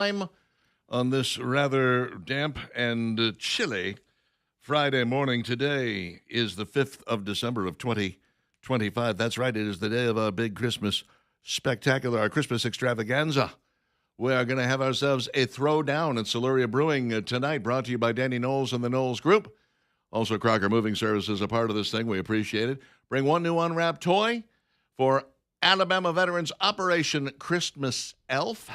time on this rather damp and chilly Friday morning. Today is the 5th of December of 2025. That's right, it is the day of our big Christmas spectacular, our Christmas extravaganza. We are going to have ourselves a throwdown at Siluria Brewing tonight, brought to you by Danny Knowles and the Knowles Group. Also, Crocker Moving Services, a part of this thing. We appreciate it. Bring one new unwrapped toy for Alabama Veterans Operation Christmas Elf.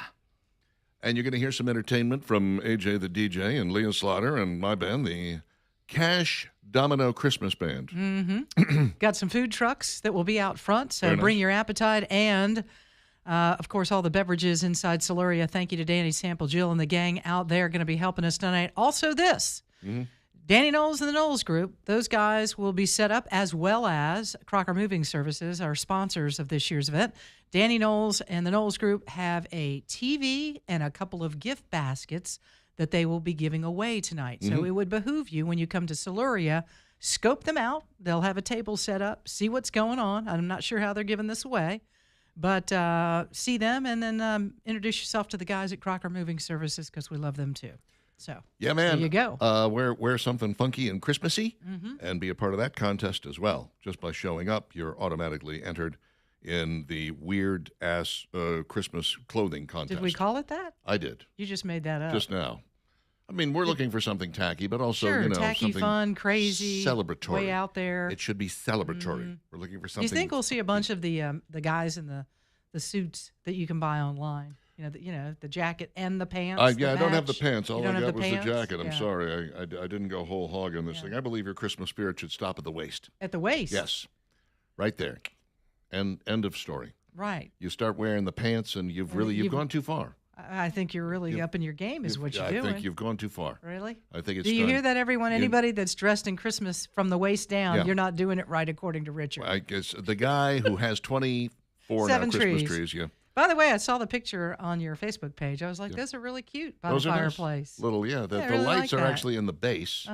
And you're going to hear some entertainment from AJ the DJ and Leah Slaughter and my band, the Cash Domino Christmas Band. Mm-hmm. Got some food trucks that will be out front, so Very bring nice. your appetite and, of course, all the beverages inside Siluria. Thank you to Danny Sample, Jill, and the gang out there going to be helping us tonight. Also this, Danny Knowles and the Knowles Group, those guys will be set up, as well as Crocker Moving Services, our sponsors of this year's event. Danny Knowles and the Knowles Group have a TV and a couple of gift baskets that they will be giving away tonight. So it would behoove you, when you come to Siluria, scope them out. They'll have a table set up, see what's going on. I'm not sure how they're giving this away, but see them and then introduce yourself to the guys at Crocker Moving Services, because we love them too. So Yeah, man. there you go. Wear something funky and Christmassy and be a part of that contest as well. Just by showing up, you're automatically entered in the weird-ass Christmas clothing contest. Did we call it that? I did, You just made that up. just now. I mean, we're looking for something tacky, but also, sure, you know, tacky, something fun, crazy, celebratory. way out there. It should be celebratory. We're looking for Do something. you think we'll see a bunch of the guys in the suits that you can buy online? You know, the jacket and the pants. I that don't have the match? pants. You All don't I have got was pants? the jacket. I'm Yeah. sorry. I didn't go whole hog on this thing. I believe your Christmas spirit should stop at the waist. At the waist. Yes. Right there. End of story. Right. You start wearing the pants and you've gone too far. I think you're really up in your game, is what you're I doing. think you've gone too far. Really? I think it's Do you time. hear that, everyone? You- Anybody that's dressed in Christmas from the waist down, Yeah. you're not doing it right, according to Richard. I guess the guy who has 24 7 now Christmas trees. trees, yeah. By the way, I saw the picture on your Facebook page. I was like, those are really cute by Those the are nice. fireplace. Little, I the really lights like are that. actually in the base,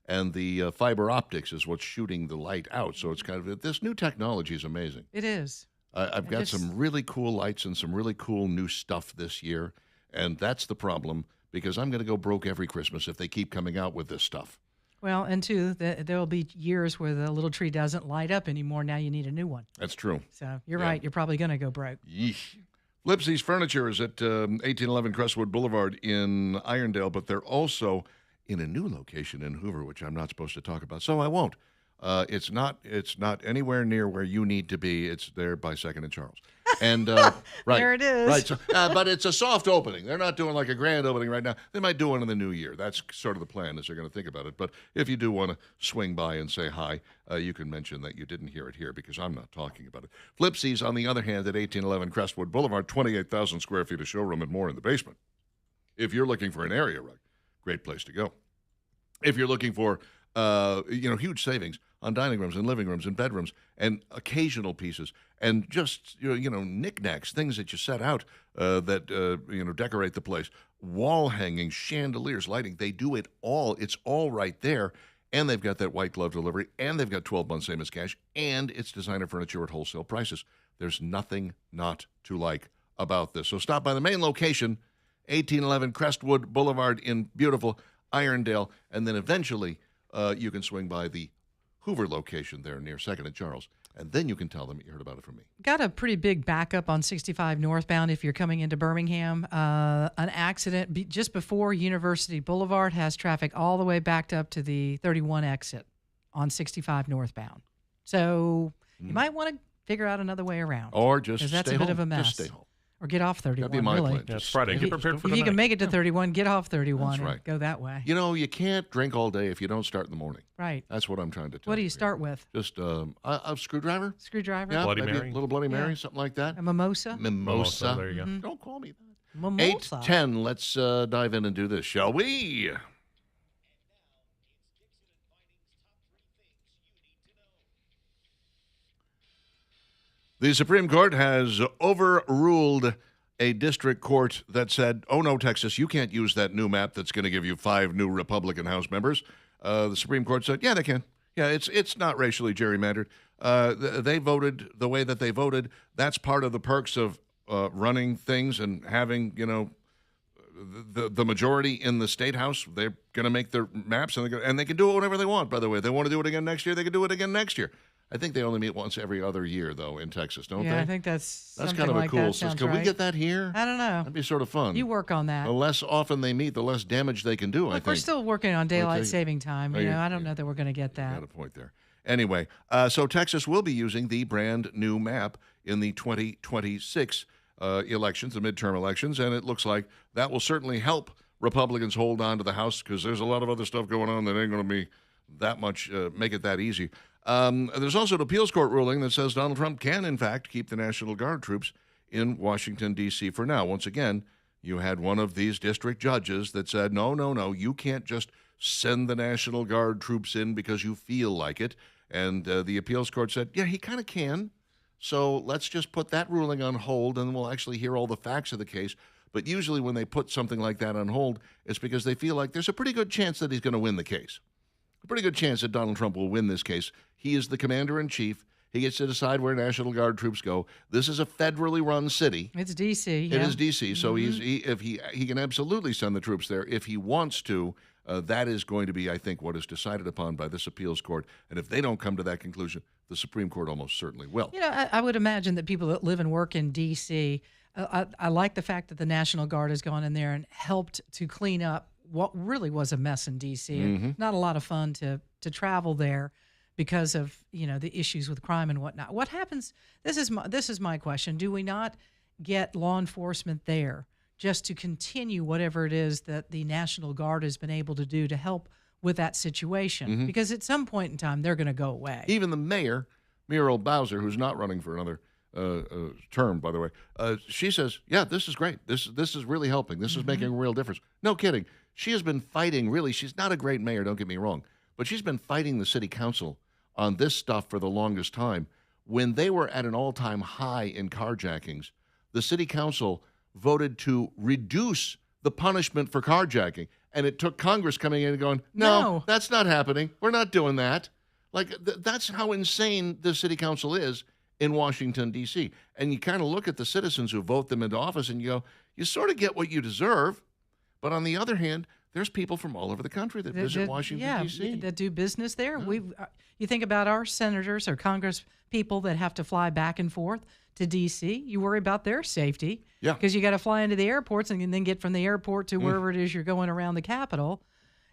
and the fiber optics is what's shooting the light out. So it's kind of, this new technology is amazing. It is. I've got some really cool lights and some really cool new stuff this year, and that's the problem, because I'm going to go broke every Christmas if they keep coming out with this stuff. Well, and two, there will be years where the little tree doesn't light up anymore. Now you need a new one. That's true. So you're Yeah. right. You're probably going to go broke. Yeesh. Flipsy's Furniture is at 1811 Crestwood Boulevard in Irondale, but they're also in a new location in Hoover, which I'm not supposed to talk about, so I won't. It's not anywhere near where you need to be. It's there by 2nd and Charles. And right, There it is. Right, so, but it's a soft opening. They're not doing like a grand opening right now. They might do one in the new year. That's sort of the plan, as they're going to think about it. But if you do want to swing by and say hi, you can mention that you didn't hear it here, because I'm not talking about it. Flipsy's, on the other hand, at 1811 Crestwood Boulevard, 28,000 square feet of showroom and more in the basement. If you're looking for an area rug, great place to go. If you're looking for huge savings on dining rooms and living rooms and bedrooms and occasional pieces and just knickknacks, things that you set out that decorate the place, wall hanging, chandeliers, lighting, they do it all. It's all right there. And they've got that white glove delivery, and they've got 12 months same as cash, and it's designer furniture at wholesale prices. There's nothing not to like about this. So stop by the main location, 1811 Crestwood Boulevard in beautiful Irondale, and then eventually you can swing by the Hoover location there near 2nd and Charles, and then you can tell them you heard about it from me. Got a pretty big backup on 65 northbound if you're coming into Birmingham. An accident just before University Boulevard has traffic all the way backed up to the 31 exit on 65 northbound. So you might want to figure out another way around. Or just 'cause stay that's a home. bit of a mess. Just stay home. Or get off 31, That'd be my really. plan. Yeah, it's Just Friday. stay Get home. prepared for If the you can night. make it to 31, get off 31 That's and right. go that way. You can't drink all day if you don't start in the morning. Right. That's what I'm trying to tell you. What do you here. start with? Just a screwdriver? Screwdriver? Yeah, Bloody maybe Mary? a little Bloody Mary, Yeah. something like that. A mimosa? Mimosa. There you go. Don't call me that. Mimosa. 8:10. Let's dive in and do this, shall we? The Supreme Court has overruled a district court that said, oh, no, Texas, you can't use that new map that's going to give you 5 new Republican House members. The Supreme Court said, yeah, they can. Yeah, it's not racially gerrymandered. They voted the way that they voted. That's part of the perks of running things and having, the majority in the state house, they're going to make their maps, and they can do it whenever they want. By the way, if they want to do it again next year, they can do it again next year. I think they only meet once every other year, though, in Texas, don't they? Yeah, I think that's kind something of a like cool that. system. Sounds Can we right. get that here? I don't know. That'd be sort of fun. You work on that. The less often they meet, the less damage they can do. I Look, think we're still working on daylight Okay. saving time. You know, I don't know that we're going to get that. got a point there. Anyway, so Texas will be using the brand new map in the 2026 elections, the midterm elections, and it looks like that will certainly help Republicans hold on to the House because there's a lot of other stuff going on that ain't going to be that much, make it that easy. There's also an appeals court ruling that says Donald Trump can, in fact, keep the National Guard troops in Washington, D.C. for now. Once again, you had one of these district judges that said, no, you can't just send the National Guard troops in because you feel like it. And the appeals court said, yeah, he kind of can. So let's just put that ruling on hold, and we'll actually hear all the facts of the case. But usually when they put something like that on hold, it's because they feel like there's a pretty good chance that he's going to win the case. A pretty good chance that Donald Trump will win this case. He is the commander-in-chief. He gets to decide where National Guard troops go. This is a federally run city. It's D.C. It is D.C., so he can absolutely send the troops there if he wants to. That is going to be, I think, what is decided upon by this appeals court. And if they don't come to that conclusion, the Supreme Court almost certainly will. You know, I would imagine that people that live and work in D.C., I like the fact that the National Guard has gone in there and helped to clean up what really was a mess in D.C. Not a lot of fun to travel there because of, you know, the issues with crime and whatnot. What happens? This is my question. Do we not get law enforcement there just to continue whatever it is that the National Guard has been able to do to help with that situation? Because at some point in time, they're going to go away. Even the mayor, Muriel Bowser, who's not running for another term, by the way, she says, yeah, this is great. This is really helping. This is making a real difference. No kidding. She has been fighting, really. She's not a great mayor, don't get me wrong, but she's been fighting the city council on this stuff for the longest time. When they were at an all-time high in carjackings, the city council voted to reduce the punishment for carjacking. And it took Congress coming in and going, no, that's not happening. We're not doing that. Like, that's how insane the city council is in Washington, D.C. And you kind of look at the citizens who vote them into office and you go, you sort of get what you deserve. But on the other hand, there's people from all over the country that visit Washington, D.C. that do business there. You think about our senators or Congress people that have to fly back and forth to D.C. You worry about their safety because you got to fly into the airports and then get from the airport to wherever it is you're going around the Capitol.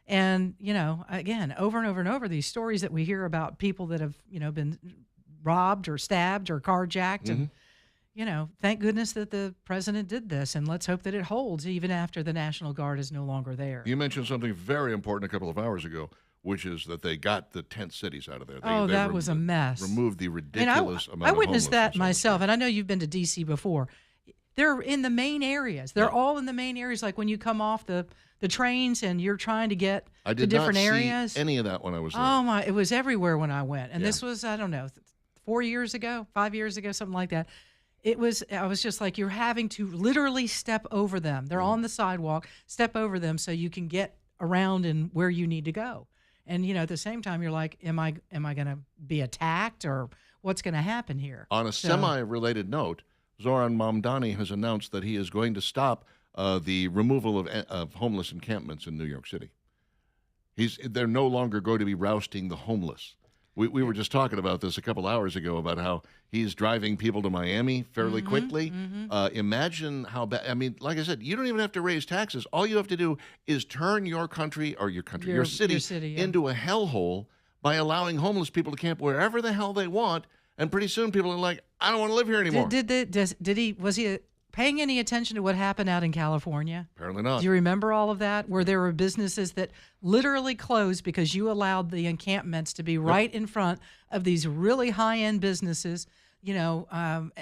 And, you know, again, over and over and over, these stories that we hear about people that have, you know, been robbed or stabbed or carjacked. And, you know, thank goodness that the president did this. And let's hope that it holds even after the National Guard is no longer there. You mentioned something very important a couple of hours ago, which is that they got the tent cities out of there. That was a mess. Removed the ridiculous amount I of witnessed that homelessness. myself, and I know you've been to D.C. before. They're in the main areas. They're all in the main areas, like when you come off the trains and you're trying to get to different areas. I did not see any of that when I was there. Oh, my. It was everywhere when I went. And this was, I don't know, 4 years ago, 5 years ago, something like that. I was just like, you're having to literally step over them. They're on the sidewalk, step over them so you can get around and where you need to go. And, you know, at the same time, you're like, am I going to be attacked or what's going to happen here? On a semi-related note, Zoran Mamdani has announced that he is going to stop the removal of homeless encampments in New York City. They're no longer going to be rousting the homeless. We were just talking about this a couple hours ago about how he's driving people to Miami fairly quickly. Imagine how bad. I mean, like I said, you don't even have to raise taxes. All you have to do is turn your city into a hellhole by allowing homeless people to camp wherever the hell they want. And pretty soon people are like, I don't want to live here anymore. Was he paying any attention to what happened out in California? Apparently not. Do you remember all of that, where there were businesses that literally closed because you allowed the encampments to be right in front of these really high-end businesses, you know,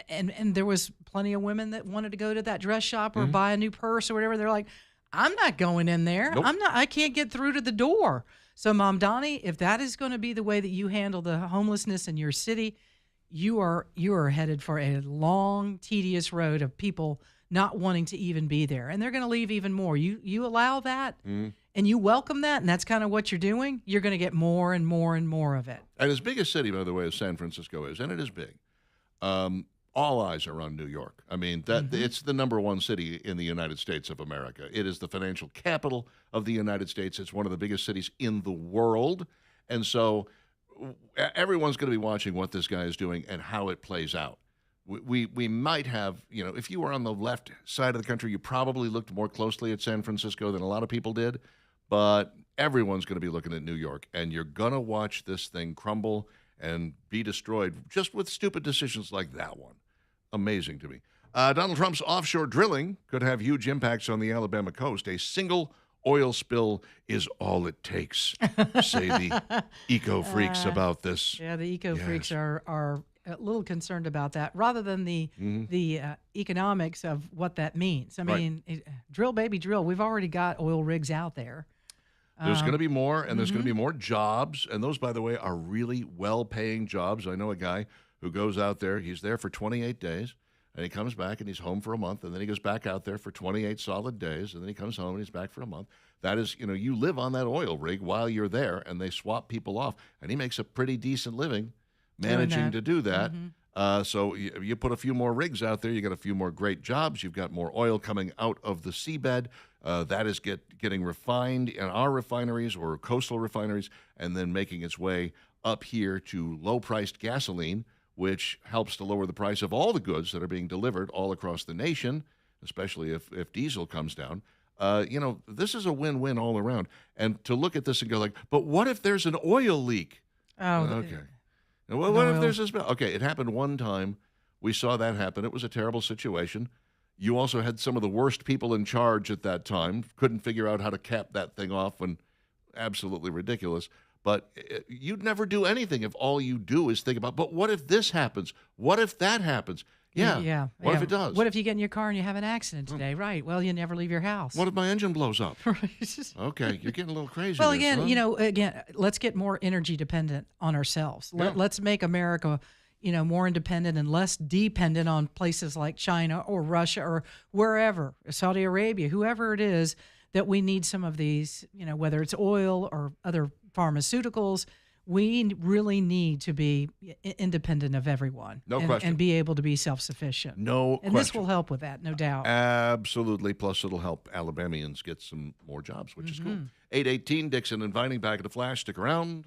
and there was plenty of women that wanted to go to that dress shop or buy a new purse or whatever. They're like, I'm not going in there. Nope. I can't get through to the door. So, Mamdani, if that is going to be the way that you handle the homelessness in your city, you are headed for a long, tedious road of people not wanting to even be there. And they're going to leave even more. You allow that and you welcome that, and that's kind of what you're doing, you're going to get more and more and more of it. And as big a city, by the way, as San Francisco is, and it is big, all eyes are on New York. I mean, that it's the number one city in the United States of America. It is the financial capital of the United States. It's one of the biggest cities in the world. And so everyone's going to be watching what this guy is doing and how it plays out. We might have, if you were on the left side of the country, you probably looked more closely at San Francisco than a lot of people did. But everyone's going to be looking at New York, and you're going to watch this thing crumble and be destroyed just with stupid decisions like that one. Amazing to me. Donald Trump's offshore drilling could have huge impacts on the Alabama coast. A single oil spill is all it takes, say the eco freaks about this. Yeah, the eco freaks Yes. are a little concerned about that, rather than the economics of what that means. I Right. mean, drill, baby, drill. We've already got oil rigs out there. There's going to be more, and there's going to be more jobs. And those, by the way, are really well-paying jobs. I know a guy who goes out there. He's there for 28 days, and he comes back, and he's home for a month, and then he goes back out there for 28 solid days, and then he comes home, and he's back for a month. That is, you live on that oil rig while you're there, and they swap people off, and he makes a pretty decent living managing that. to do that. So you put a few more rigs out there, you got a few more great jobs, you've got more oil coming out of the seabed. That is getting refined in our refineries or coastal refineries, and then making its way up here to low-priced gasoline, which helps to lower the price of all the goods that are being delivered all across the nation, especially if diesel comes down. This is a win-win all around. And to look at this and go like, but what if there's an oil leak? Oh, Okay. And what if No. there's a spill? Okay, it happened one time. We saw that happen. It was a terrible situation. You also had some of the worst people in charge at that time. Couldn't figure out how to cap that thing off, and absolutely ridiculous. But you'd never do anything if all you do is think about, but what if this happens? What if that happens? Yeah. What if it does? What if you get in your car and you have an accident today? Right. Well, you never leave your house. What if my engine blows up? Right. Okay, you're getting a little crazy. Well, there, son. again, let's get more energy dependent on ourselves. Yeah. Let's make America, more independent and less dependent on places like China or Russia or wherever, Saudi Arabia, whoever it is, that we need some of these, whether it's oil or other pharmaceuticals. We really need to be independent of everyone. No and, question. And be able to be self-sufficient. No And this question. will help with that, no doubt. Absolutely. Plus, it'll help Alabamians get some more jobs, which is cool. 8:18, Dixon and Vining back at the Flash. Stick around.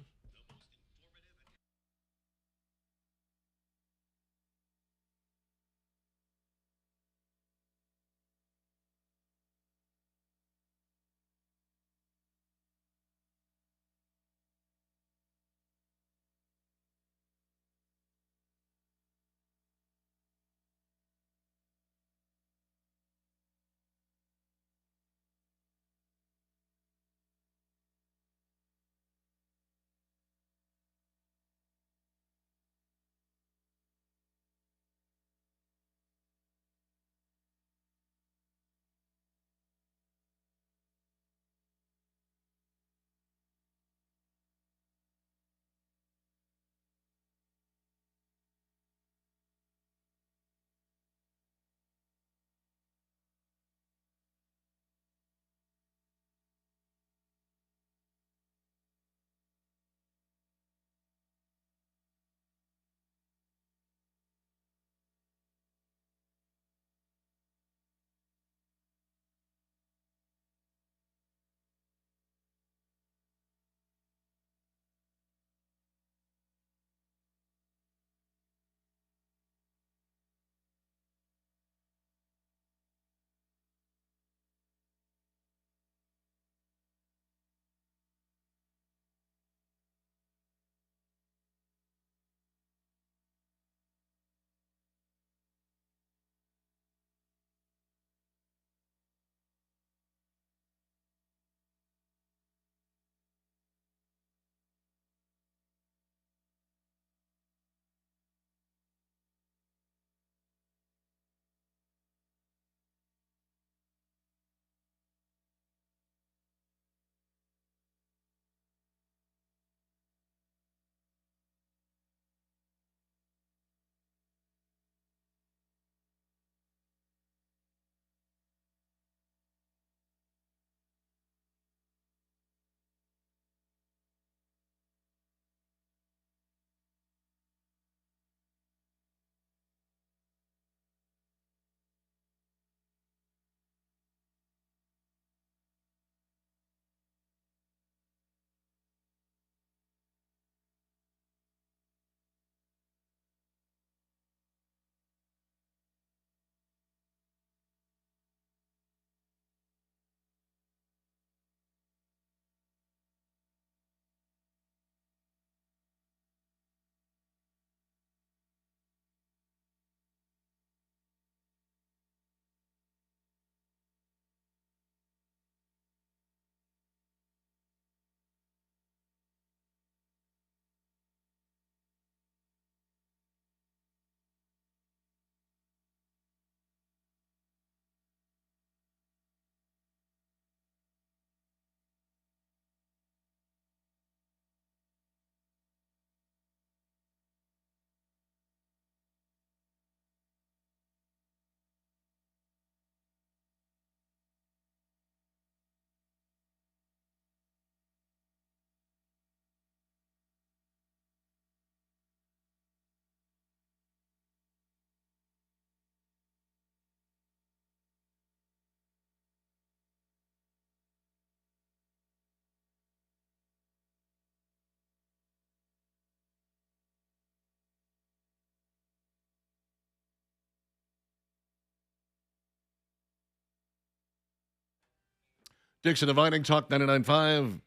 Dixon and Vining, Talk 99.5,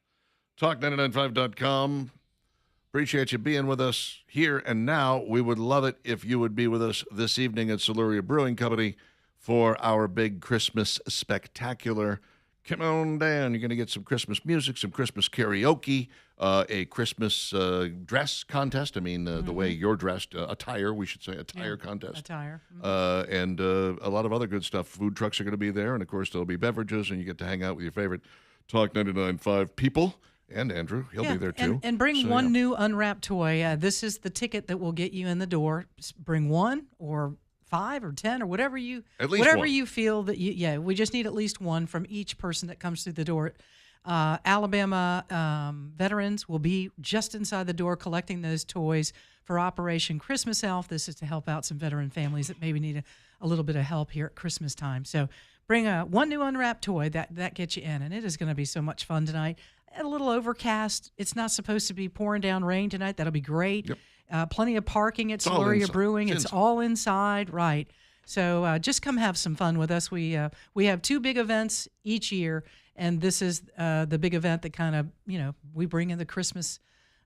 talk995.com. Appreciate you being with us here and now. We would love it if you would be with us this evening at Siluria Brewing Company for our big Christmas spectacular. Come on down. You're going to get some Christmas music, some Christmas karaoke, a Christmas dress contest. I mean, the way you're dressed, attire, we should say, attire contest. Attire. And a lot of other good stuff. Food trucks are going to be there, and of course, there'll be beverages, and you get to hang out with your favorite Talk 99.5 people. And Andrew, he'll be there too. And bring one new unwrapped toy. This is the ticket that will get you in the door. Bring one or 5 or 10 or whatever you feel that we just need at least one from each person that comes through the door. Alabama veterans will be just inside the door collecting those toys for Operation Christmas Elf. This is to help out some veteran families that maybe need a little bit of help here at Christmas time. So bring one new unwrapped toy that gets you in, and it is going to be so much fun tonight. A little overcast. It's not supposed to be pouring down rain tonight. That'll be great. Yep. Plenty of parking at Siluria Brewing. It's all inside, right? So just come have some fun with us. We have 2 big events each year, and this is the big event that kind of we bring in the Christmas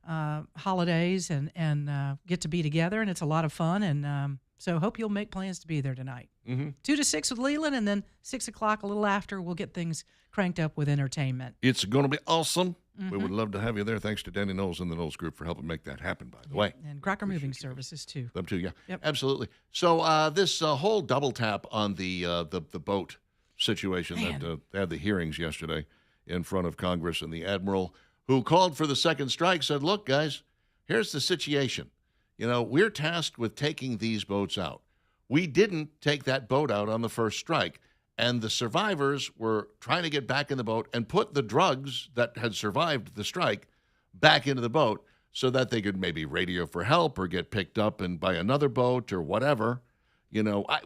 holidays and get to be together, and it's a lot of fun. And so hope you'll make plans to be there tonight. 2 to 6 with Leland, and then 6 o'clock a little after we'll get things cranked up with entertainment. It's going to be awesome. We would love to have you there. Thanks to Danny Knowles and the Knowles Group for helping make that happen, by the way. And Crocker Moving Services, too. Them too, yeah. Yep. Absolutely. So this whole double tap on the boat situation that had the hearings yesterday in front of Congress, and the admiral who called for the second strike said, look, guys, here's the situation. We're tasked with taking these boats out. We didn't take that boat out on the first strike. And the survivors were trying to get back in the boat and put the drugs that had survived the strike back into the boat so that they could maybe radio for help or get picked up and by another boat or whatever.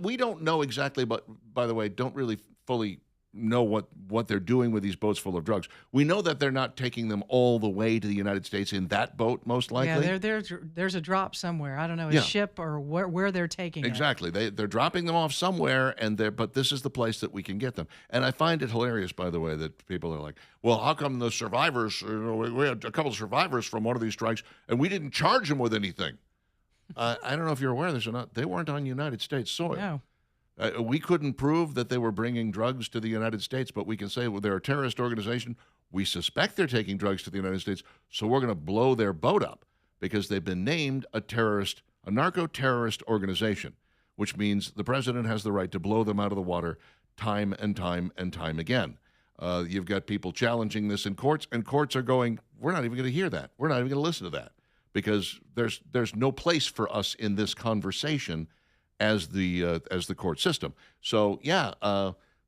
We don't know exactly, but by the way, don't really fully know what they're doing with these boats full of drugs. We know that they're not taking them all the way to the United States in that boat, most likely. Yeah, there's a drop somewhere. I don't know, a ship or where they're taking exactly. They're dropping them off somewhere, but this is the place that we can get them. And I find it hilarious, by the way, that people are like, well, how come the survivors, we had a couple of survivors from one of these strikes, and we didn't charge them with anything? I don't know if you're aware of this or not. They weren't on United States soil. No. We couldn't prove that they were bringing drugs to the United States, but we can say, well, they're a terrorist organization. We suspect they're taking drugs to the United States, so we're going to blow their boat up because they've been named a narco-terrorist organization, which means the president has the right to blow them out of the water time and time and time again. You've got people challenging this in courts, and courts are going, we're not even going to hear that. We're not even going to listen to that because there's no place for us in this conversation as the court system. So,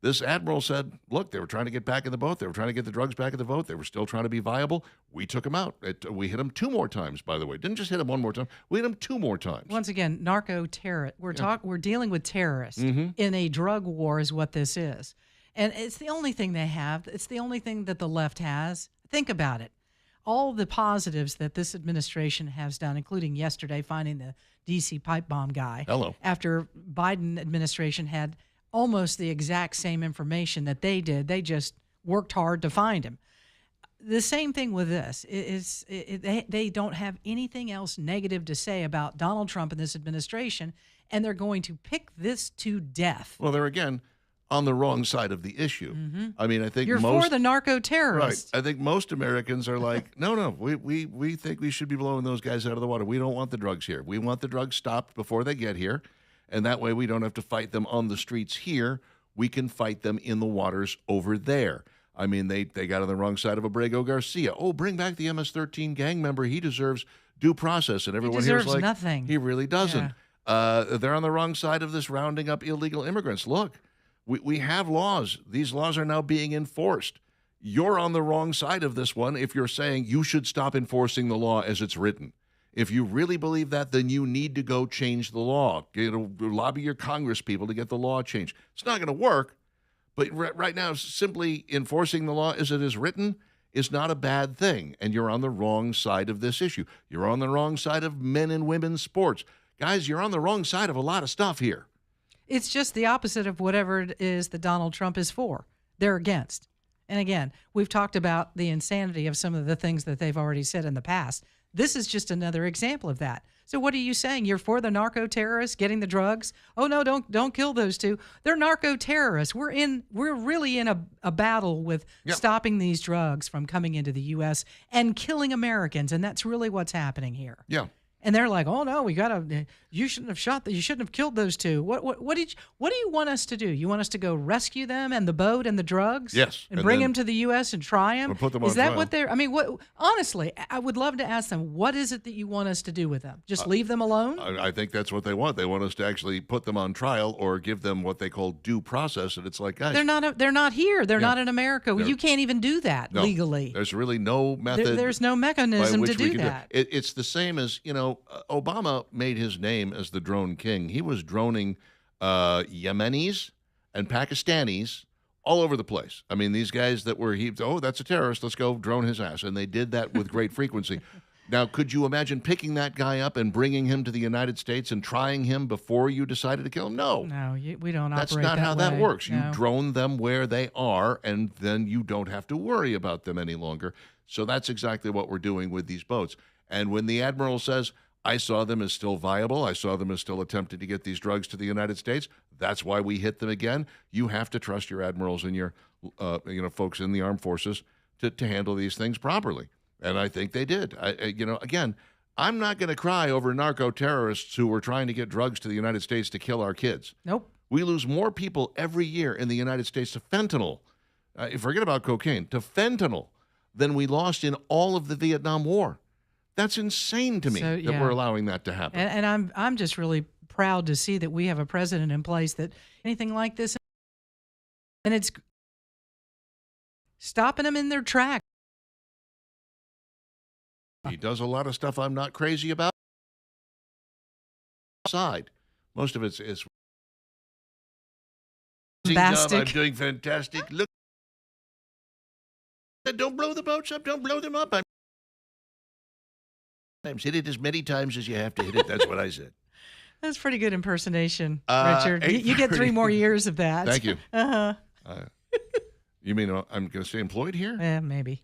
this admiral said, look, they were trying to get back in the boat. They were trying to get the drugs back in the boat. They were still trying to be viable. We took them out. We hit them 2 more times, by the way. Didn't just hit them 1 more time. We hit them 2 more times. Once again, narco-terrorist. We're dealing with terrorists in a drug war is what this is. And it's the only thing they have. It's the only thing that the left has. Think about it. All the positives that this administration has done, including yesterday finding the D.C. pipe bomb guy. Hello. After Biden administration had almost the exact same information that they did. They just worked hard to find him. The same thing with this. They don't have anything else negative to say about Donald Trump and this administration, and they're going to pick this to death. Well, they're, again, on the wrong side of the issue. I mean, I think you're for the narco-terrorists. Right. I think most Americans are like, no, we think we should be blowing those guys out of the water. We don't want the drugs here. We want the drugs stopped before they get here, and that way we don't have to fight them on the streets here. We can fight them in the waters over there. I mean, they got on the wrong side of Abrego Garcia. Oh, bring back the MS-13 gang member. He deserves due process. And everyone here is like, nothing. He really doesn't. Yeah. They're on the wrong side of this rounding up illegal immigrants. Look. We have laws. These laws are now being enforced. You're on the wrong side of this one if you're saying you should stop enforcing the law as it's written. If you really believe that, then you need to go change the law. Lobby your Congress people to get the law changed. It's not going to work, but right now, simply enforcing the law as it is written is not a bad thing, and you're on the wrong side of this issue. You're on the wrong side of men and women's sports. Guys, you're on the wrong side of a lot of stuff here. It's just the opposite of whatever it is that Donald Trump is for. They're against. And again, we've talked about the insanity of some of the things that they've already said in the past. This is just another example of that. So what are you saying? You're for the narco terrorists getting the drugs? Oh no, don't kill those two. They're narco terrorists. We're really in a battle with stopping these drugs from coming into the US and killing Americans, and that's really what's happening here. Yeah. And they're like, "Oh no, you shouldn't have shot you shouldn't have killed those two. What do you want us to do? You want us to go rescue them and the boat and the drugs? Yes. And bring them to the US and try them? Or put them Is on that trial. what they're honestly, I would love to ask them, what is it that you want us to do with them? Just leave them alone? I think that's what they want. They want us to actually put them on trial or give them what they call due process. And it's like, guys, They're not here. They're not in America. Well, you can't even do that no, legally. There's really no method. There's no by mechanism which to we do can that. It's the same as, Obama made his name as the drone king. He was droning Yemenis and Pakistanis all over the place. I mean, these guys that were, that's a terrorist, let's go drone his ass. And they did that with great frequency. Now, could you imagine picking that guy up and bringing him to the United States and trying him before you decided to kill him? No. No, we don't That's operate not that how way. that works. You No. drone them where they are, and then you don't have to worry about them any longer. So that's exactly what we're doing with these boats. And when the admiral says, I saw them as still viable, I saw them as still attempting to get these drugs to the United States, that's why we hit them again. You have to trust your admirals and your folks in the armed forces to handle these things properly. And I think they did. Again, I'm not going to cry over narco terrorists who were trying to get drugs to the United States to kill our kids. Nope. We lose more people every year in the United States to fentanyl. Forget about cocaine, to fentanyl, than we lost in all of the Vietnam War. That's insane to me that we're allowing that to happen. And I'm just really proud to see that we have a president in place that anything like this, and it's stopping them in their tracks. He does a lot of stuff I'm not crazy about. Side, most of it's Bombastic. I'm doing fantastic. Look, don't blow the boats up. Don't blow them up. I'm hit it as many times as you have to hit it. That's what I said. That's pretty good impersonation, Richard. You get 3 more years of that. Thank you. Uh-huh. You mean I'm going to stay employed here? Maybe.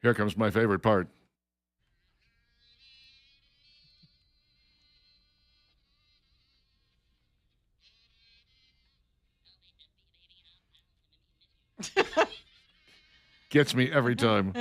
Here comes my favorite part. Gets me every time.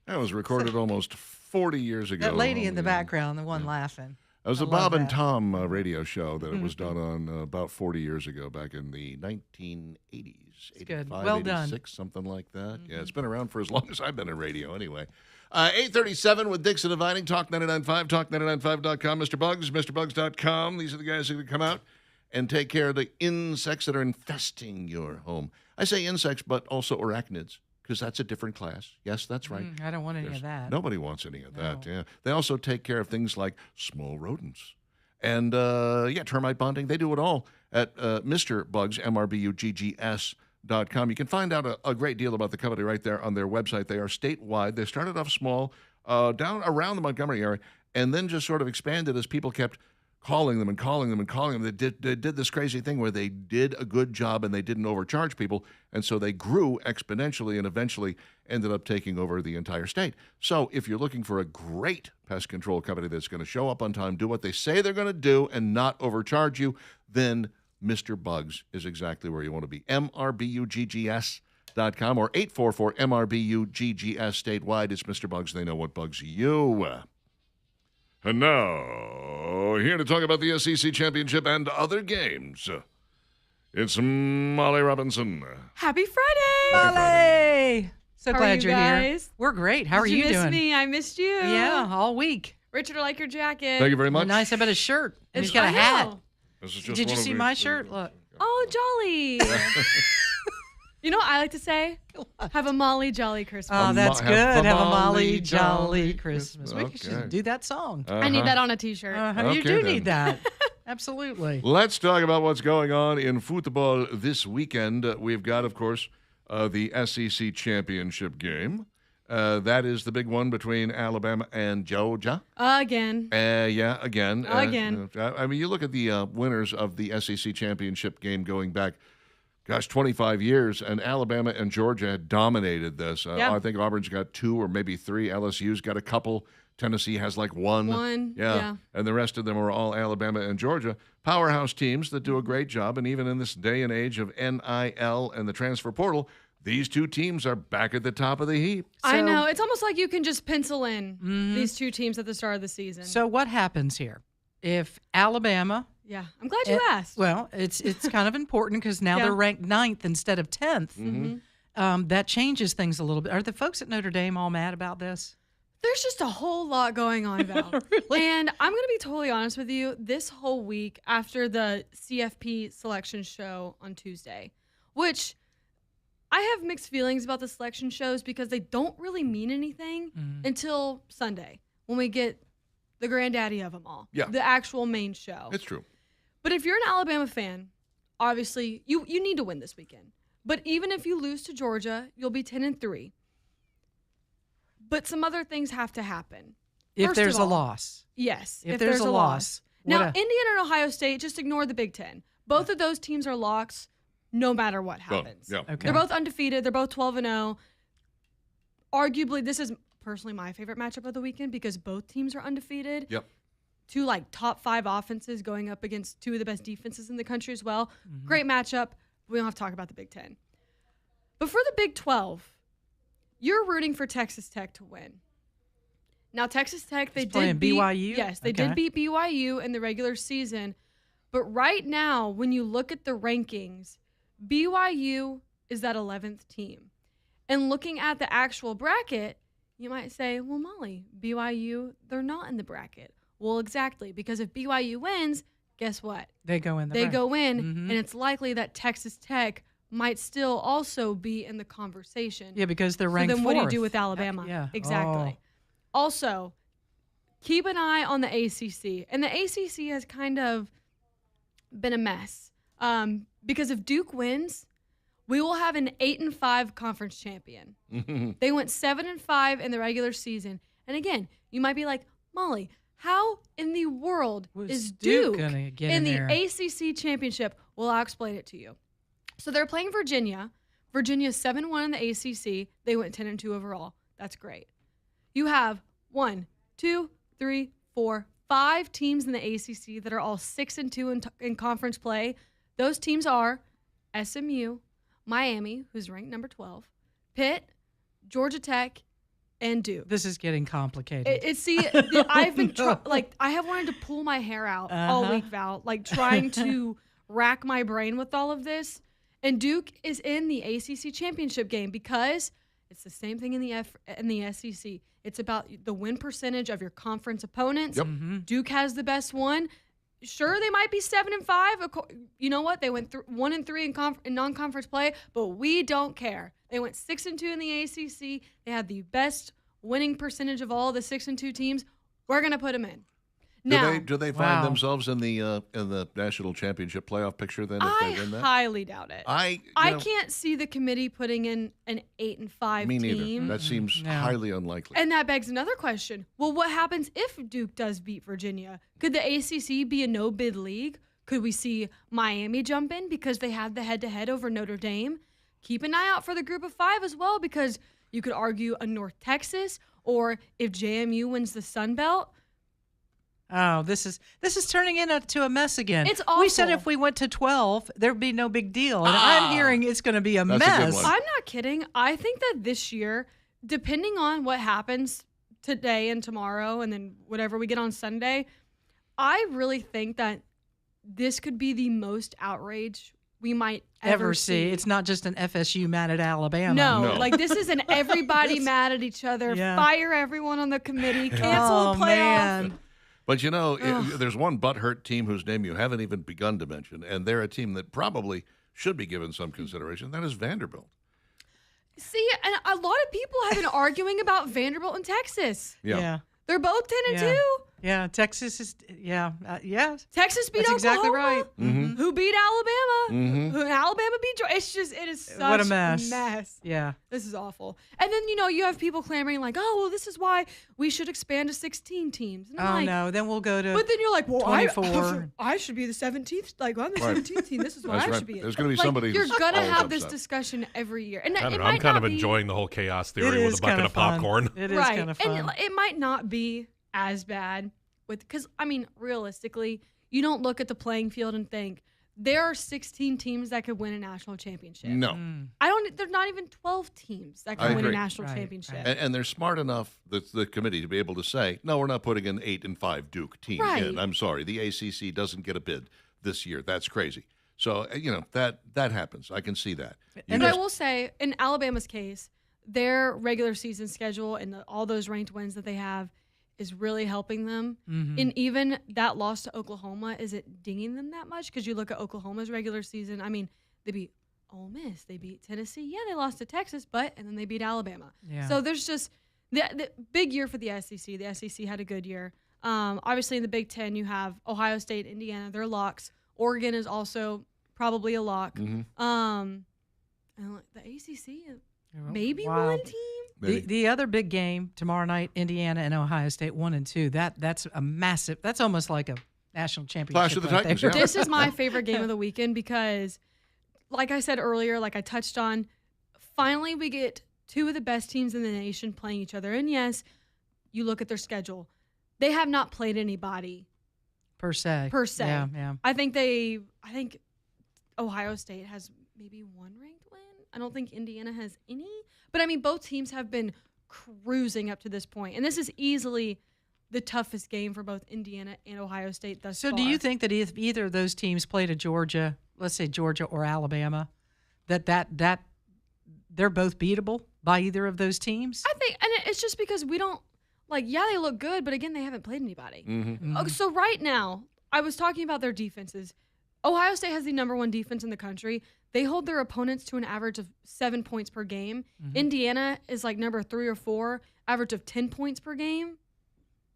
That was recorded almost 40 years ago. That lady in the background, the one laughing. It was I a love Bob and that. Tom radio show that it was done on about 40 years ago, back in the 1980s. It's good. 85, Well done. 86, something like that. Yeah, it's been around for as long as I've been in radio anyway. 8:37 with Dixon Dividing, Talk 99.5, talk995.com, Mr. Bugs, MrBugs.com. These are the guys who can come out and take care of the insects that are infesting your home. I say insects, but also arachnids, because that's a different class. Yes, that's right. I don't want any of that. Nobody wants any of that. No. Yeah. They also take care of things like small rodents and termite bonding. They do it all at Mr. Bugs, MRBUGGS.com. You can find out a great deal about the company right there on their website. They are statewide. They started off small down around the Montgomery area and then just sort of expanded as people kept calling them and calling them and calling them. They did this crazy thing where they did a good job and they didn't overcharge people, and so they grew exponentially and eventually ended up taking over the entire state. So if you're looking for a great pest control company that's going to show up on time, do what they say they're going to do, and not overcharge you, then Mr. Bugs is exactly where you want to be. MRBUGGS.com or 844-MRBUGGS statewide. It's Mr. Bugs. They know what bugs you. And now, here to talk about the SEC Championship and other games, it's Molly Robinson. Happy Friday! Molly! So How are glad you you're here. guys? We're great. How are Did you miss doing? me? I missed you. Yeah, all week. Richard, I like your jacket. Thank you very much. Nice. I bet his shirt. And It's he's got a I hat. know. This is just Did one you of see these- my shirt? Look. Oh, jolly. You know what I like to say? Have a Molly Jolly Christmas. Oh, that's Have good. a Have a Molly Molly Jolly Jolly Christmas. We Okay. should do that song. I need that on a T-shirt. You Okay, do then. need that. Absolutely. Let's talk about what's going on in football this weekend. We've got, of course, the SEC Championship game. That is the big one between Alabama and Georgia. Again. Again. Again. I mean, you look at the winners of the SEC Championship game going back, 25 years, and Alabama and Georgia had dominated this. Yeah. I think Auburn's got 2 or maybe 3. LSU's got a couple. Tennessee has like 1. One, yeah. And the rest of them are all Alabama and Georgia. Powerhouse teams that do a great job. And even in this day and age of NIL and the transfer portal, these 2 teams are back at the top of the heap. I So- know. It's almost like you can just pencil in these 2 teams at the start of the season. So what happens here? If Alabama, yeah. I'm glad you asked. well, it's kind of important because now Yeah. they're ranked 9th instead of 10th. Mm-hmm. That changes things a little bit. Are the folks at Notre Dame all mad about this? There's just a whole lot going on, Val. Really? And I'm going to be totally honest with you. This whole week after the CFP selection show on Tuesday, which I have mixed feelings about the selection shows because they don't really mean anything until Sunday when we get the granddaddy of them all, Yeah. the actual main show. It's true. But if you're an Alabama fan, obviously you need to win this weekend. But even if you lose to Georgia, you'll be 10-3. But some other things have to happen. If First of there's a all, loss. Yes. If there's a loss. Now, what a- Indiana and Ohio State, just ignore the Big Ten. Both of those teams are locks no matter what happens. Yeah. Okay. They're both undefeated. They're both 12-0. Arguably, this is personally my favorite matchup of the weekend because both teams are undefeated. Yep. 2 like top 5 offenses going up against 2 of the best defenses in the country as well. Mm-hmm. Great matchup. We don't have to talk about the Big Ten. But for the Big 12, you're rooting for Texas Tech to win. Now, Texas Tech, they It's playing did beat BYU? Yes, they Okay. did beat BYU in the regular season. But right now, when you look at the rankings, BYU is that 11th team. And looking at the actual bracket, you might say, well, Molly, BYU, they're not in the bracket. Well, exactly, because if BYU wins, guess what? They go in. They go in, Mhm. and it's likely that Texas Tech might still also be in the conversation. Yeah, because they're So ranked then what do you do fourth. with Alabama? Yeah. Exactly. Oh. Also, keep an eye on the ACC. And the ACC has kind of been a mess. Because if Duke wins, we will have an 8-5 conference champion. They went 7-5 in the regular season. And again, you might be like, Molly, how in the world is Duke gonna get in the there? ACC championship? Well, I'll explain it to you. So they're playing Virginia. Virginia's 7-1 in the ACC. They went 10-2 overall. That's great. You have 1, 2, 3, 4, 5 teams in the ACC that are all 6-2 in conference play. Those teams are SMU, Miami, who's ranked number 12, Pitt, Georgia Tech, and Duke. This is getting complicated. I've been I have wanted to pull my hair out all week, Val, like trying to rack my brain with all of this. And Duke is in the ACC championship game because it's the same thing in the SEC. It's about the win percentage of your conference opponents. Yep. Duke has the best one. Sure, they might be 7-5. You know what? They went 1-3 in non-conference play, but we don't care. They went 6-2 in the ACC. They had the best winning percentage of all the 6-2 teams. We're gonna put them in. Now, Do they Wow. find themselves in the national championship playoff picture then if they win that? highly doubt it. I know, can't see the committee putting in an 8-5 Me team. neither. That seems No. highly unlikely. And that begs another question. Well, what happens if Duke does beat Virginia? Could the ACC be a no-bid league? Could we see Miami jump in because they had the head-to-head over Notre Dame? Keep an eye out for the group of 5 as well because you could argue a North Texas, or if JMU wins the Sun Belt. Oh, this is turning into a mess again. It's We said awful. if we went to 12, there'd be no big deal. And I'm hearing it's going to be a That's a good mess. one. I'm not kidding. I think that this year, depending on what happens today and tomorrow and then whatever we get on Sunday, I really think that this could be the most outrage we might ever see. It's not just an FSU mad at Alabama. No, No. like this is an everybody mad at each other, Yeah. fire everyone on the committee, cancel Oh, the playoff. man. But you know, there's one butthurt team whose name you haven't even begun to mention, and they're a team that probably should be given some consideration. That is Vanderbilt. See, and a lot of people have been arguing about Vanderbilt and Texas. Yeah. They're both 10-2. Yeah. Yeah. Texas is, yeah. Texas beat That's exactly Oklahoma, right. Mm-hmm. who beat Alabama, who Alabama beat Georgia. It is such What a mess. Yeah. This is awful. And then, you have people clamoring like, oh, well, this is why we should expand to 16 teams. And I'm Oh, like, no. Then we'll go to. but then you're like, well, 24. I should be the 17th. Like, I'm the Right. 17th team. This is why That's I right. should be. There's gonna be Like, somebody You're who's going to always have this upset. discussion every year. And I don't it know. might I'm kind not of be, enjoying the whole chaos It theory with is a bucket kind of fun. popcorn. It is right. kind of fun. And it might not be as bad because, realistically, you don't look at the playing field and think there are 16 teams that could win a national championship. No. There's not even 12 teams that I can win a agree. national Right, championship. right. And they're smart enough, the committee, to be able to say, no, we're not putting an 8-5 Duke team Right. in. I'm sorry. The ACC doesn't get a bid this year. That's crazy. So, that happens. I can see that. And I will say, in Alabama's case, their regular season schedule and all those ranked wins that they have is really helping them. Mm-hmm. And even that loss to Oklahoma isn't dinging them that much because you look at Oklahoma's regular season. They beat Ole Miss, they beat Tennessee. Yeah, they lost to Texas, and then they beat Alabama. Yeah. So there's just the big year for the SEC. The SEC had a good year. Obviously, in the Big Ten, you have Ohio State, Indiana. They're locks. Oregon is also probably a lock. Mhm. And the ACC, maybe Wow. one team. The other big game tomorrow night, Indiana and Ohio State 1-2. That's a massive. That's almost like a national championship. Clash of the right Titans, there. yeah. This is my favorite game of the weekend because, like I said earlier, like I touched on, finally we get two of the best teams in the nation playing each other. And yes, you look at their schedule. They have not played anybody per se. Yeah. Yeah. I think Ohio State has maybe one ranked win. I don't think Indiana has any. But both teams have been cruising up to this point. And this is easily the toughest game for both Indiana and Ohio State thus So far. do you think that if either of those teams played a Georgia, let's say Georgia or Alabama, that they're both beatable by either of those teams? I think, and it's just because we don't, they look good, but again, they haven't played anybody. Mm-hmm. Oh, so right now, I was talking about their defenses. Ohio State has the number one defense in the country. They hold their opponents to an average of 7 points per game. Indiana is number 3 or 4, average of 10 points per game.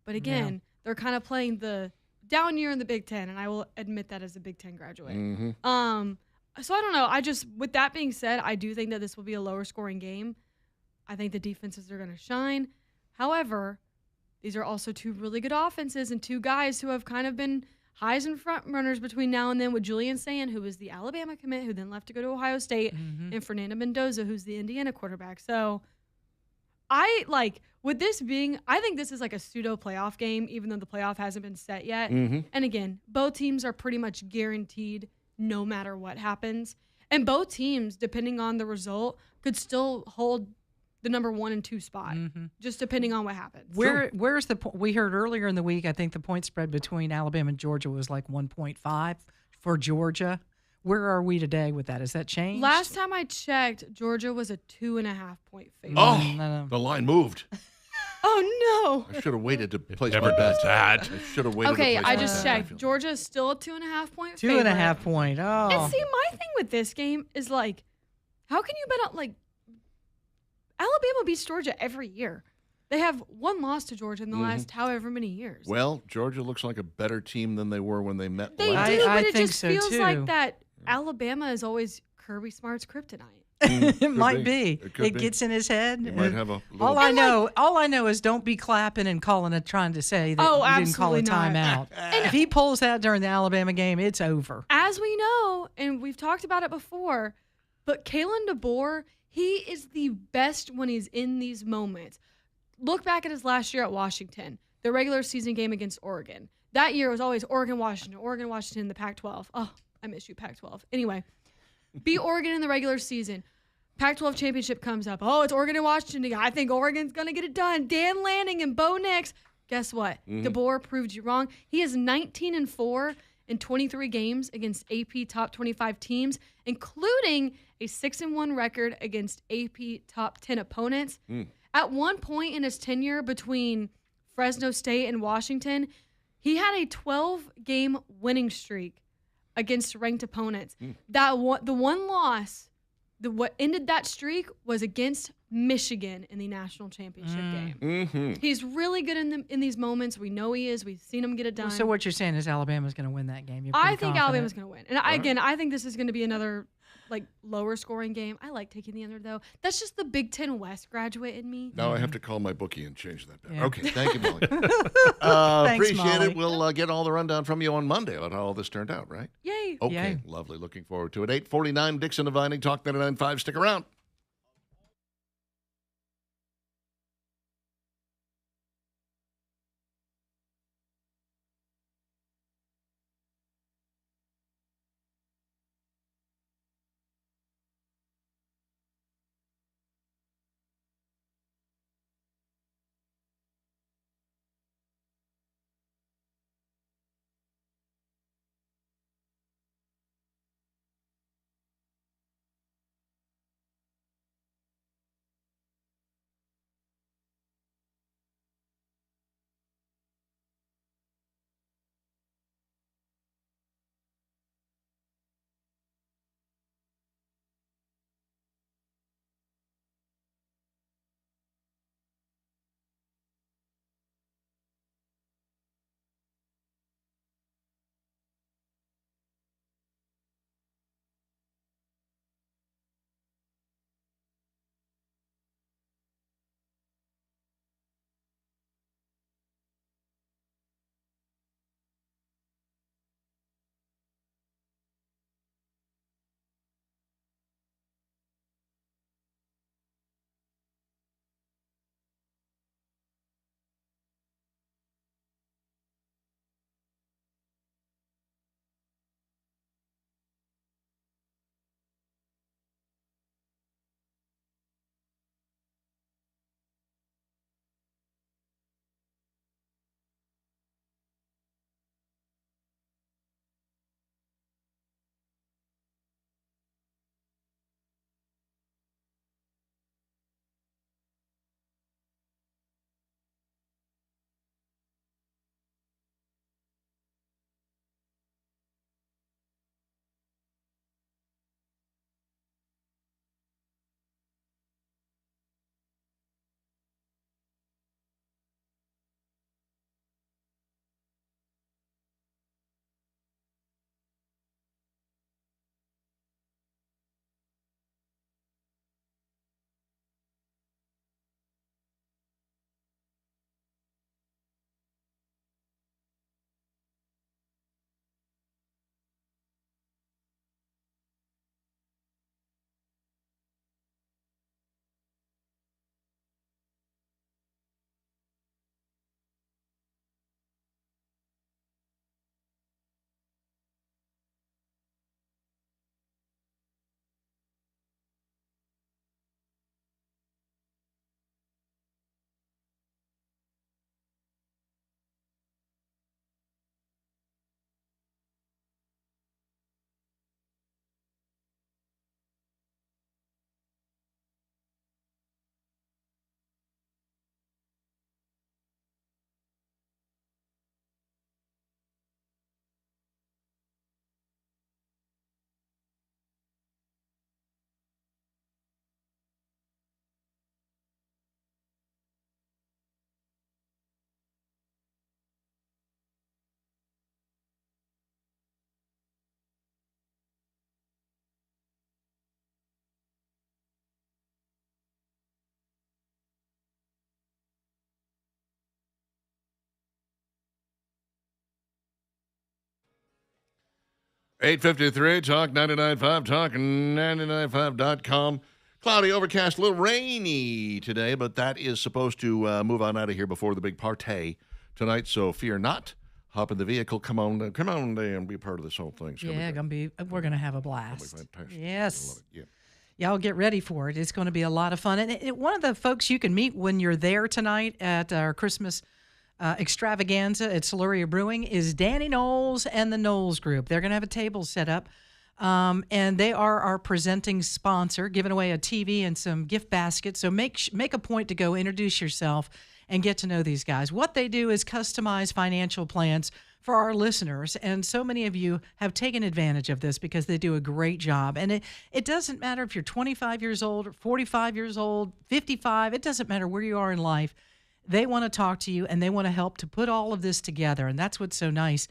But again, they're kind of playing the down year in the Big Ten, and I will admit that as a Big Ten graduate. So I don't know. With that being said, I do think that this will be a lower scoring game. I think the defenses are going to shine. However, these are also two really good offenses and two guys who have kind of been highs and front runners between now and then, with Julian Sand, who was the Alabama commit, who then left to go to Ohio State, and Fernando Mendoza, who's the Indiana quarterback. So with this being, I think this is like a pseudo playoff game, even though the playoff hasn't been set yet. And again, both teams are pretty much guaranteed no matter what happens. And both teams, depending on the result, could still hold the number 1 and 2 spot, just depending on what happens. Where's the we heard earlier in the week, I think the point spread between Alabama and Georgia was like 1.5 for Georgia. Where are we today with that? Has that changed? Last time I checked, Georgia was a 2.5 point favorite. Oh, No. the line moved. Oh, no. I should have waited to place Never my bet. does that. I should have waited Okay, to place I my just bet. checked. Georgia's still a 2.5 point Two favorite. and a half point. Oh. And see, my thing with this game is like, how can you bet on, Alabama beats Georgia every year. They have one loss to Georgia in the last however many years. Well, Georgia looks like a better team than they were when they met They last do, I but it think just so, feels too. like that Alabama is always Kirby Smart's kryptonite. It might be. It could be. gets in his head. You might have a little All I know is don't be clapping and trying to say that Oh, you didn't call a absolutely not. timeout. If he pulls that during the Alabama game, it's over. As we know, and we've talked about it before, but Kalen DeBoer, he is the best when he's in these moments. Look back at his last year at Washington, the regular season game against Oregon. That year was always Oregon, Washington in the Pac-12. Oh, I miss you, Pac-12. Anyway, beat Oregon in the regular season. Pac-12 championship comes up. Oh, it's Oregon and Washington. I think Oregon's going to get it done. Dan Lanning and Bo Nix. Guess what? DeBoer proved you wrong. He is 19-4 in 23 games against AP top 25 teams, including a 6-1 record against AP top 10 opponents. At one point in his tenure between Fresno State and Washington, he had a 12-game winning streak against ranked opponents. The one loss, what ended that streak was against Michigan in the national championship game. He's really good in these moments. We know he is. We've seen him get it done. So what you're saying is Alabama's going to win that game. You're I pretty think confident? Alabama's going to win. And I think this is going to be another lower scoring game. I like taking the under though. That's just the Big Ten West graduate in me. Now I have to call my bookie and change that bet. Yeah. Okay, thank you, Molly. Thanks, Appreciate Molly. it. We'll get all the rundown from you on Monday about how all this turned out, right? Yay. Okay, Yay. lovely. Looking forward to it. 8:49, Dixon Divining, Talk 99.5. Stick around. 8:53, Talk 99.5, talk995.com. Cloudy, overcast, a little rainy today, but that is supposed to move on out of here before the big party tonight, so fear not. Hop in the vehicle. Come on, and be a part of this whole thing. It's Yeah, we're gonna have a blast. fantastic. Yes. I love it. Yeah. Y'all get ready for it. It's going to be a lot of fun. And one of the folks you can meet when you're there tonight at our Christmas extravaganza at Siluria Brewing is Danny Knowles and the Knowles Group. They're going to have a table set up, and they are our presenting sponsor, giving away a TV and some gift baskets. So make a point to go introduce yourself and get to know these guys. What they do is customize financial plans for our listeners, and so many of you have taken advantage of this because they do a great job. And it doesn't matter if you're 25 years old, or 45 years old, 55, it doesn't matter where you are in life. They want to talk to you, and they want to help to put all of this together, and that's what's so nice,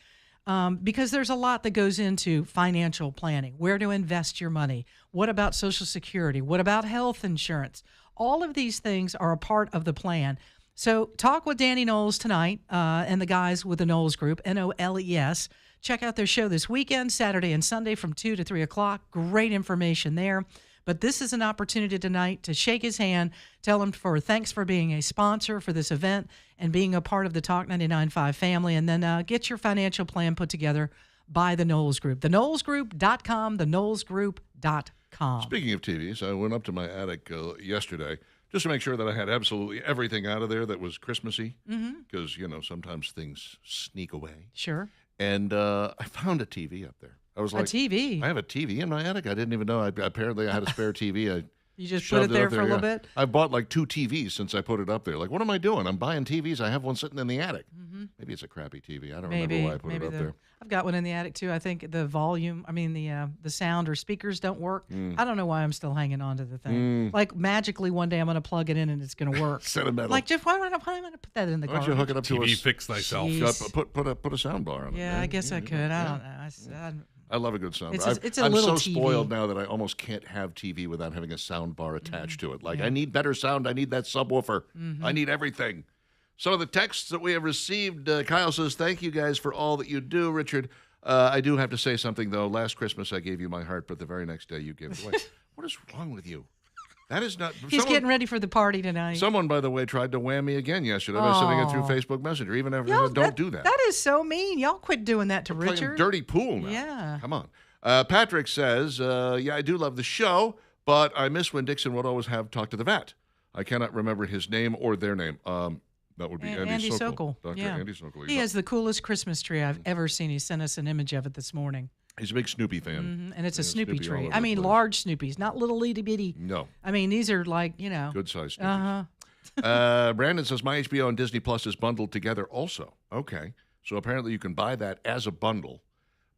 because there's a lot that goes into financial planning, where to invest your money, what about Social Security, what about health insurance. All of these things are a part of the plan. So talk with Danny Knowles tonight and the guys with the Knowles Group, Knowles. Check out their show this weekend, Saturday and Sunday from 2 to 3 o'clock. Great information there. But this is an opportunity tonight to shake his hand, tell him thanks for being a sponsor for this event and being a part of the Talk 99.5 family, and then get your financial plan put together by the Knowles Group. TheKnowlesGroup.com, TheKnowlesGroup.com. Speaking of TVs, I went up to my attic yesterday just to make sure that I had absolutely everything out of there that was Christmassy, because, sometimes things sneak away. Sure. And I found a TV up there. I was like, a TV? I have a TV in my attic? I didn't even know. Apparently, I had a spare TV. You just put it there for a little bit? I bought like 2 TVs since I put it up there. Like, what am I doing? I'm buying TVs. I have one sitting in the attic. Maybe it's a crappy TV. I don't remember why I put it up there. I've got one in the attic too. I think the the sound or speakers don't work. I don't know why I'm still hanging on to the thing. Like magically one day I'm going to plug it in and it's going to work. Sentimental. Like, Jeff, why am I going to put that in the Why garbage? don't you hook it up to TV a fix thyself. Put a sound bar on it. Yeah, I guess I could. I don't know. I love a good sound bar. It's a I'm little so TV. spoiled now that I almost can't have TV without having a sound bar attached to it. Like, I need better sound. I need that subwoofer. I need everything. Some of the texts that we have received, Kyle says, thank you guys for all that you do. Richard, I do have to say something, though. Last Christmas, I gave you my heart, but the very next day, you gave it away. What is wrong with you? That is not... He's getting ready for the party tonight. Someone, by the way, tried to wham me again yesterday by sending it through Facebook Messenger. Even if don't do that. That is so mean. Y'all quit doing that to We're playing Richard. dirty pool now. Yeah. Come on. Patrick says, I do love the show, but I miss when Dixon would always have Talk to the Vet. I cannot remember his name or their name. That would be Andy Sokol. Dr. Yeah. Andy Sokol. He has the coolest Christmas tree I've ever seen. He sent us an image of it this morning. He's a big Snoopy fan. And it's a Snoopy Snoopy all tree. over I the mean, place. large Snoopies, not little itty bitty. No. I mean, these are like, Good size Snoopy. Uh-huh. Brandon says, my HBO and Disney Plus is bundled together also. Okay. So apparently you can buy that as a bundle,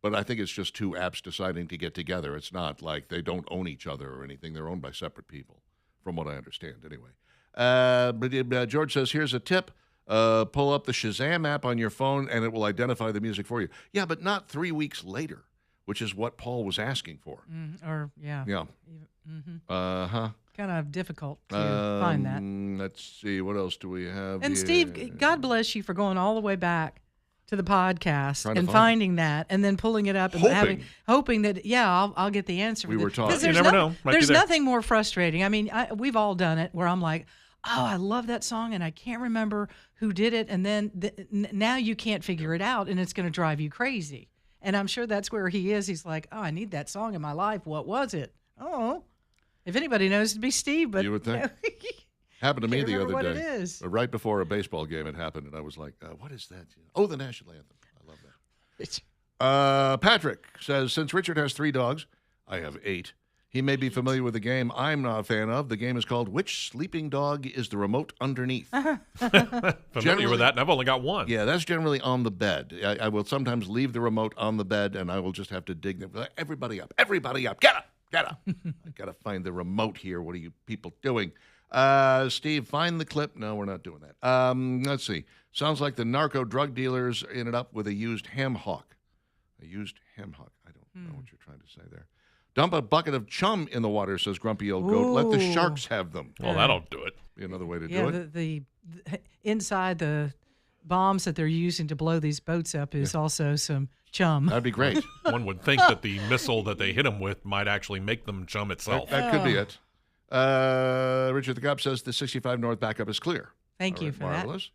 but I think it's just 2 apps deciding to get together. It's not like they don't own each other or anything. They're owned by separate people, from what I understand anyway. But George says, here's a tip. Pull up the Shazam app on your phone, and it will identify the music for you. Yeah, but not 3 weeks later, which is what Paul was asking for. Yeah. Uh-huh. Kind of difficult to find that. Let's see. What else do we have And here? Steve, God bless you for going all the way back to the podcast Trying to and find finding that and then pulling it up and hoping that, I'll get the answer. We were taught. 'Cause You there's never know. Might be There's there. nothing more frustrating. I mean, we've all done it where I'm like, oh, I love that song and I can't remember who did it. And then now you can't figure it out and it's going to drive you crazy. And I'm sure that's where he is. He's like, oh, I need that song in my life. What was it? Oh, if anybody knows, it'd be Steve. But You would think. Happened to me Can't the remember other what day. it is. Right before a baseball game, it happened, and I was like, what is that? Oh, the national anthem. I love that. Patrick says, since Richard has 3 dogs, I have 8. He may be familiar with the game I'm not a fan of. The game is called Which Sleeping Dog is the Remote Underneath? Familiar with that, and I've only got one. Yeah, that's generally on the bed. I will sometimes leave the remote on the bed, and I will just have to dig them. Everybody up. Everybody up. Get up. Get up. I got to find the remote here. What are you people doing? Steve, find the clip. No, we're not doing that. Let's see. Sounds like the narco drug dealers ended up with a used ham hock. A used ham hock. I don't know what you're trying to say there. Dump a bucket of chum in the water, says Grumpy Old Goat. Let the Ooh. sharks have them. Well, that'll do it. Be another way to do Yeah, it. the inside the bombs that they're using to blow these boats up is also some chum. That'd be great. One would think that the missile that they hit them with might actually make them chum itself. That could be it. Richard the Cop says the 65 North backup is clear. Thank All you right, for marvelous.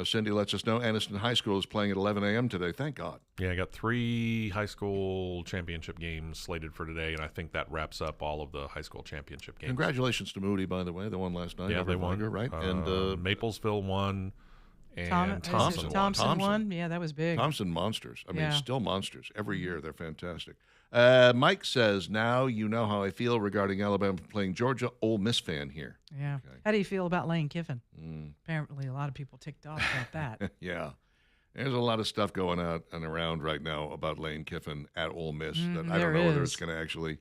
Cindy lets us know Anniston High School is playing at 11 a.m. today. Thank God. Yeah, I got 3 high school championship games slated for today, and I think that wraps up all of the high school championship games. Congratulations to Moody, by the way. They won last night. Yeah, over they won. Viger, right? Maplesville won, and Thompson Thompson. won. Yeah, that was big. Thompson monsters. I mean, Yeah. still monsters. Every year they're fantastic. Mike says, now you know how I feel regarding Alabama playing Georgia. Ole Miss fan here. Yeah. Okay. How do you feel about Lane Kiffin? Apparently, a lot of people ticked off about that. Yeah. There's a lot of stuff going out and around right now about Lane Kiffin at Ole Miss that I don't know whether it's going to actually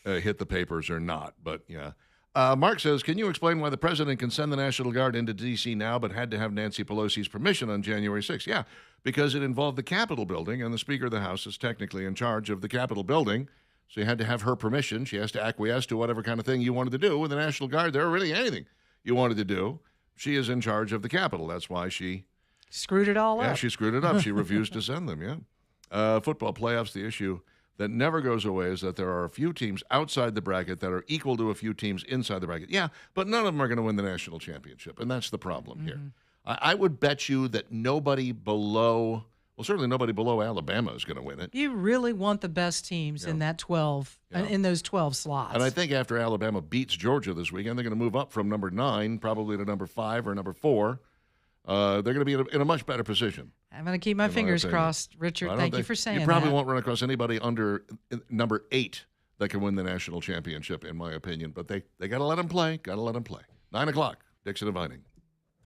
hit the papers or not. But, yeah. Mark says, can you explain why the president can send the National Guard into D.C. now but had to have Nancy Pelosi's permission on January 6th? Yeah, because it involved the Capitol building, and the Speaker of the House is technically in charge of the Capitol building. So you had to have her permission. She has to acquiesce to whatever kind of thing you wanted to do with the National Guard there, or really anything you wanted to do. She is in charge of the Capitol. That's why she Screwed it all up. Yeah, she screwed it up. She refused to send them, yeah. Football playoffs, the issue that never goes away is that there are a few teams outside the bracket that are equal to a few teams inside the bracket. Yeah, but none of them are going to win the national championship, and that's the problem here. I would bet you that nobody below, well, certainly nobody below Alabama is going to win it. You really want the best teams in that 12, in those 12 slots. And I think after Alabama beats Georgia this weekend, they're going to move up from number 9 probably to number 5 or number 4. They're going to be in a much better position. I'm going to keep my fingers crossed, Richard. Thank you for saying that. You probably won't run across anybody under number 8 that can win the national championship, in my opinion. But they got to let them play. Got to let them play. 9 o'clock, Dixon and Vining.